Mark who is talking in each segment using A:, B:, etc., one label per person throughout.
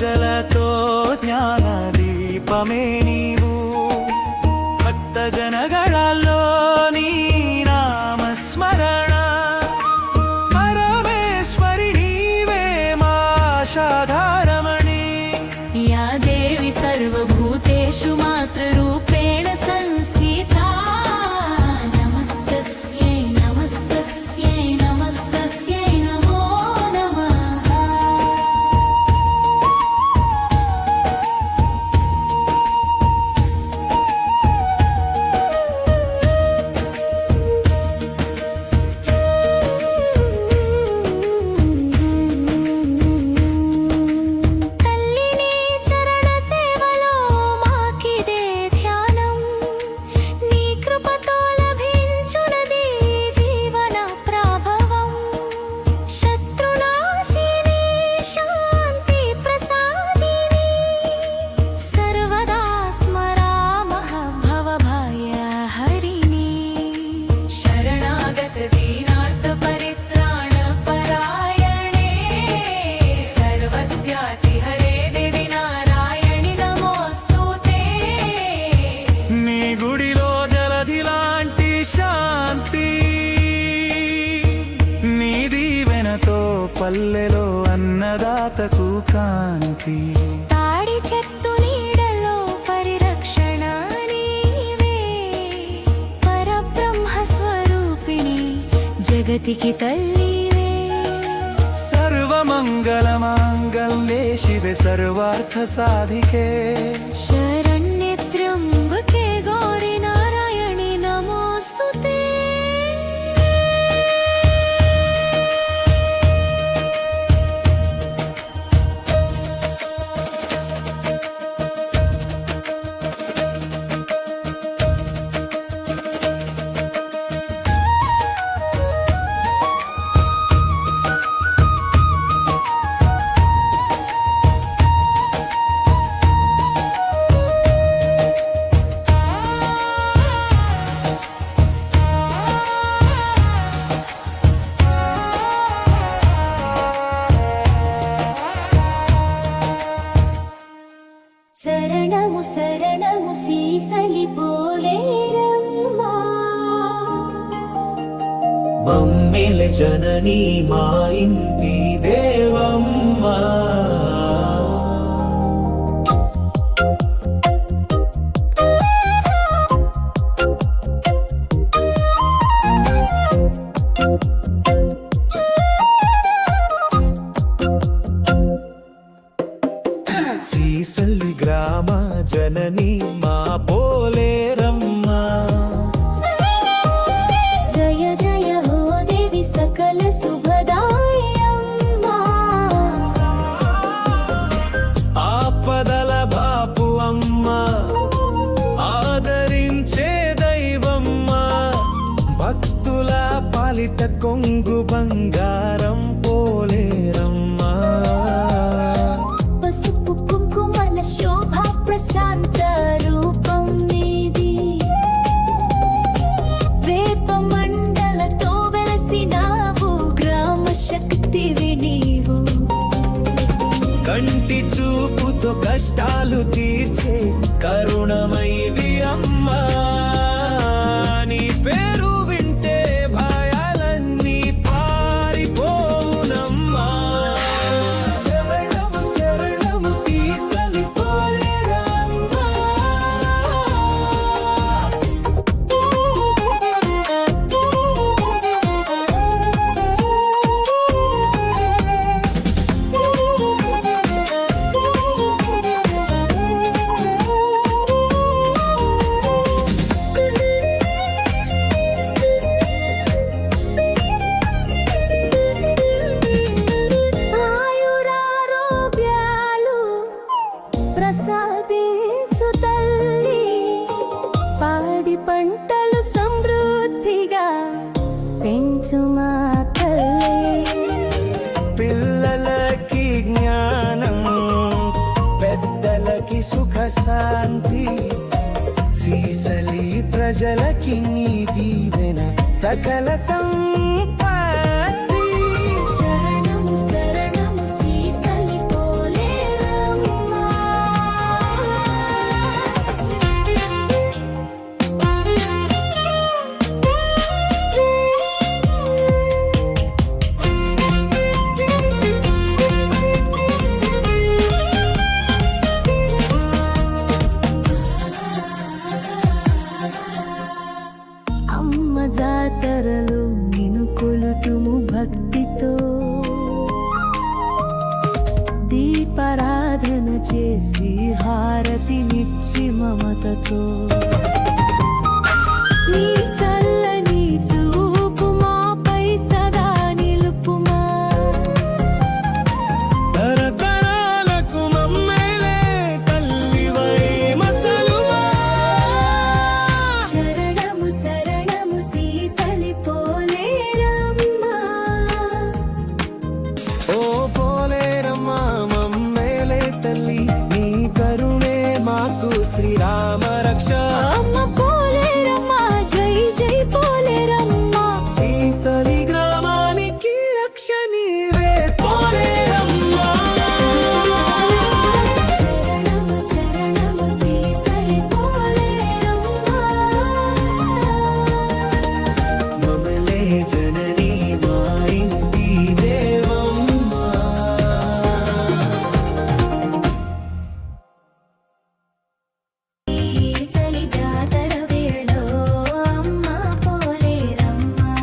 A: పూజలతో జ్ఞాన దీపమే నీవు భక్త జనగణాల్లో నీ నామస్మరణ పరమేశ్వరి నీవే మా ఆశాధారమణి
B: या देवी सर्वभूतेषु मातृरूपेण संस्थिता नमस्तस्यै नमस्तस्यै नमस्तस्यै नमो नमः తల్లిని చరణ సేవలో మాకిదే ధ్యానం నీ కృపతో లభించునది జీవన ప్రభావం శత్రునాశిని శాంతి ప్రసాదిని సర్వదా స్మరామః భవభయహరిణి శరణాగత దీనార్త పరిత్రాణ పరాయణే సర్వస్యాతి హరే దేవి నారాయణి నమోస్తుతే
A: నీ గుడిలో జలధి లాంటి శాంతి నీ దీవెనతో పల్లెలో అన్నదాతకు కాంతి
B: తాడి చెట్టు నీడలో పరిరక్షణ నీవే పరబ్రహ్మ స్వరూపిణి జగతికి తల్లివే
A: सर्वमङ्गलमाङ्गल्ये शिवे सर्वार्थसाधिके
B: शरण्ये त्र्यम्बके गौरि नारायणि नमोऽस्तुते
C: శరణము శరణము సీసలి పోలేరమ్మా
A: మమ్మెల జననీ మా ఇంటి దేవమ్మ సీసల్లి గ్రామ జననీ మా పోలేరమ్మ
C: జయ జయ హో దేవి సకల శుభదాయమ్మా
A: ఆపదల బాపు అమ్మ ఆదరించే దైవమ్మ భక్తుల పాలిట కొంగు బంగారం పోలేరమ్మ
C: పసుపు కుంకుమల శోభా ప్రశాంత రూపం నీది వేప మండలతో వెలసినావు గ్రామ శక్తివి నీవు
A: కంటి చూపుతో కష్టాలు తీర్చే కరుణమైవి అమ్మా నీ పేరు వింటే భయాలన్నీ పారిపోవునమ్మా శరణము శరణము సీసలి పోలేరమ్మా
C: ఆయురారోగ్యాలు ప్రసాదించు తల్లి పాడి పంటలు సమృద్ధిగా పెంచు మా తల్లి
A: పిల్లలకి జ్ఞానం పెద్దలకి సుఖ శాంతి సీసలి ప్రజలకి నీ దీవెన సకల సంపత్తి
C: శరణము శరణము సీసలి పోలేరమ్మ
A: జాతరలో నిన్ను కొలుతుము భక్తితో దీపారాధన చేసి హారతినిచ్చి మమతతో నీ చల్లని చూపు మాపై సదా నిలుపుమా తరతరాలకు మమ్మేలే తల్లివై మసలుమా
C: శరణము శరణము సీసలి పోలేరమ్మా
A: ఓ పోలేరమ్మా మమ్మేలే తల్లి నీ కరుణే మాకు శ్రీరామ రక్ష
C: అమ్మ పోలేరమ్మా జై జై పోలేరమ్మా
A: సీసలి గ్రామానికి రక్ష నీవే పోలేరమ్మా
C: శరణము శరణము సీసలి పోలేరమ్మా
A: మమలే జననీ మా ఇంటి దేవమ్మా
C: సీసలి జాతర వేళలో అమ్మ పోలేరమ్మా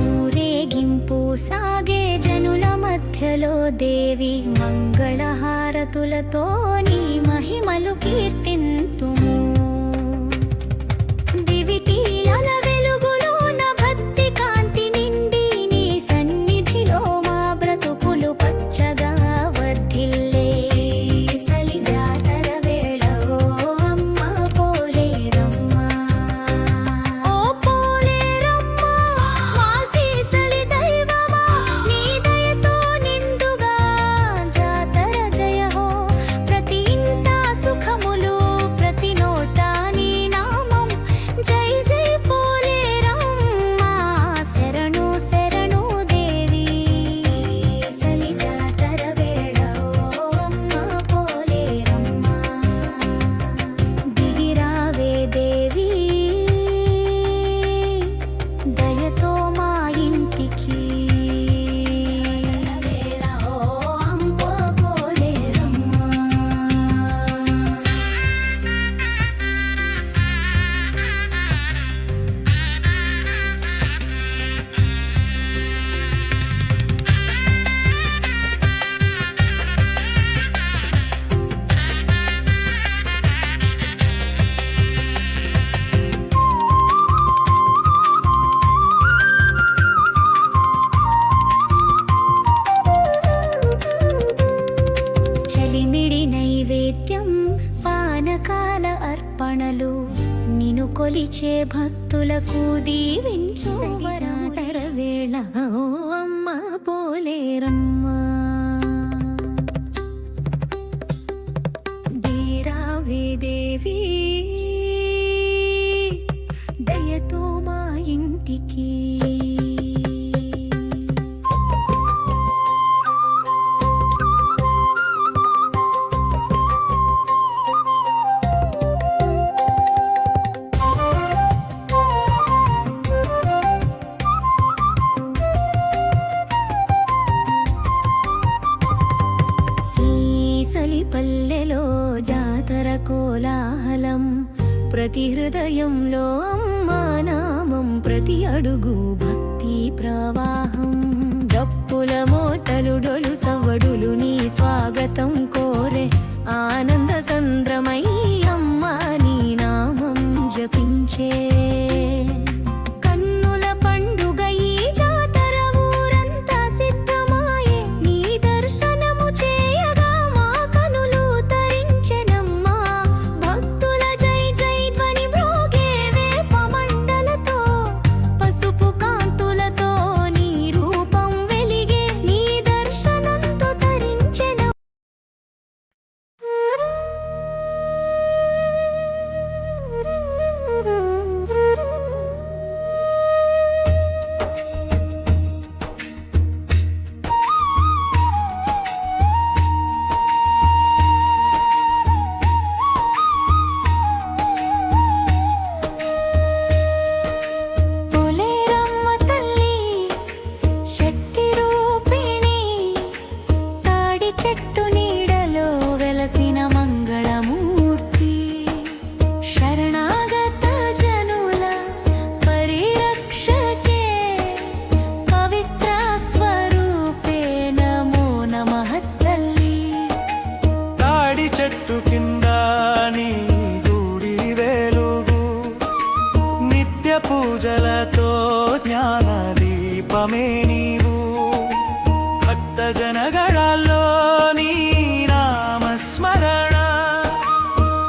C: ఊరేగింపు సాగే జనుల మధ్యలో దేవి మంగళహారతులతో నీ మహిమలు కీర్తింతుము దివిటీల వెలుగులోన భక్తి కాంతి నిండి నీ సన్నిధిలో మా బ్రతుకులు పచ్చగా వర్ధిల్లే సీసలి జాతర వేళలో అమ్మ పోలేరమ్మా ఓ పోలేరమ్మా మా సీసలి దైవమా నీ దయతో నిండుగా జాతర జయ హో ప్రతి ఇంట సుఖములు ప్రతి నోట నీ నామం జై జై పోలేరమ్మా శరణు శరణు దేవి సీసలి జాతర వేళలో అమ్మ పోలేరమ్మా దిగిరావే దేవి దయతో మా ఇంటికి వేళలో అమ్మ పోలేరమ్మా చలిమిడి నైవేద్యం పానకాల అర్పణలు నిన్ను కొలిచే భక్తులకు దీవించు జాతర వేళ ఓ అమ్మ పోలేరమ్మా దీరావే దేవి దయతో మా ఇంటికి సీసలి పల్లెలో జాతర కోలాహలం ప్రతి హృదయంలో అమ్మా నామం ప్రతి అడుగు భక్తి ప్రవాహం డప్పుల మోతలుడొలు సవ్వడులు నీ స్వాగతం కోరే ఆనంద సంద్రమై అమ్మా నీ నామం జపించే కన్నుల పండుగ ఈ జాతర ఊరంతా సిద్ధమాయే నీ దర్శనము చేయగా మా కనులు తరించెనమ్మా భక్తుల జై జై ధ్వని మ్రోగే వేపమండలతో పసుపు కాంతులతో నీ రూపం వెలిగే నీ దర్శనంతో తరించెన
A: దీవెనలతో జ్ఞాన దీపమే నీవు భక్త జనగణాల్లో నీ నామస్మరణ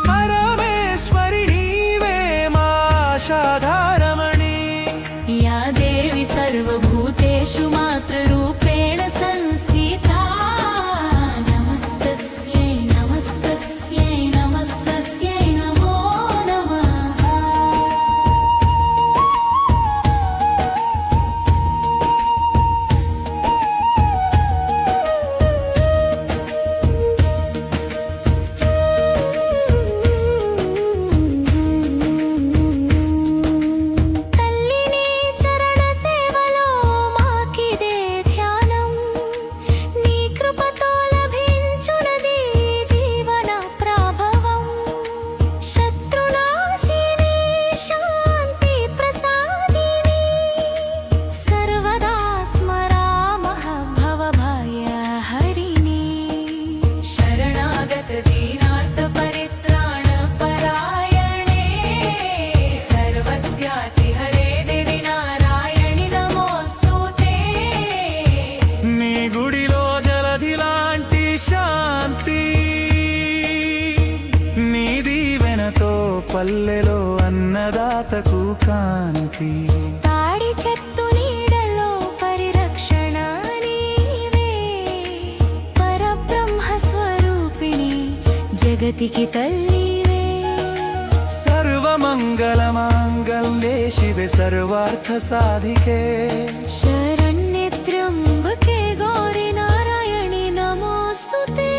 A: పరమేశ్వరి నీవే మా ఆశాధారమణి
B: या देवी सर्वभूतेषु मातृरूपेण संस्थिता नमस्तस्यै नमस्तस्यै नमस्तस्यै नमो नमः తల్లిని చరణ సేవలో మాకిదే ధ్యానం నీ కృపతో లభించునది జీవన ప్రభవం శత్రునాశిని శాంతి ప్రసాదిని సర్వదా స్మరామః భవభయహరిణి శరణాగత దీనార్త పరిత్రాణ పరాయణే సర్వస్యాతి హరే దేవి నారాయణి నమోస్తుతే
A: నీ గుడిలో జలధి లాంటి శాంతి నీ దీవెనతో పల్లెలో అన్నదాతకు కాంతి
B: తాడి చెట్టు నీడలో పరిరక్షణ నీవే పరబ్రహ్మ స్వరూపిణి జగతికి తల్లివే
A: సర్వమంగళమాంగళ్యే శివే సర్వార్థ సాధికే
B: శరణ్యే త్ర్యంబకే గౌరి నారాయణి నమోస్తుతే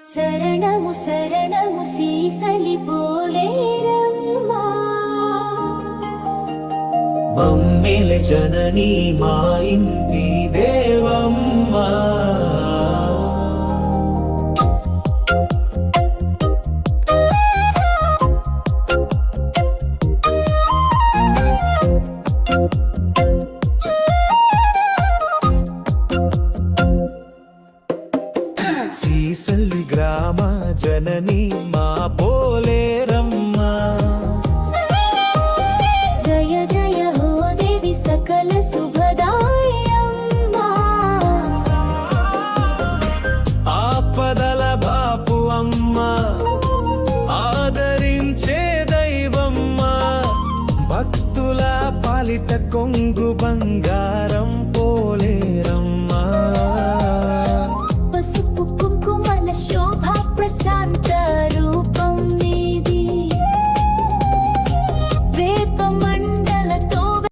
C: శరణము శరణము సీసలి పోలేరమ్మా
A: మమ్మిల జననీ మా ఇంటి దేవమ్మా సీసల్లి గ్రామ జననీ మా పోలేరమ్మా
C: జయ జయ హో దేవి సకల శుభదాయమ్మా
A: ఆపదల బాపు అమ్మ ఆదరించే దైవమ్మ భక్తుల పాలిట కొంగు బంగార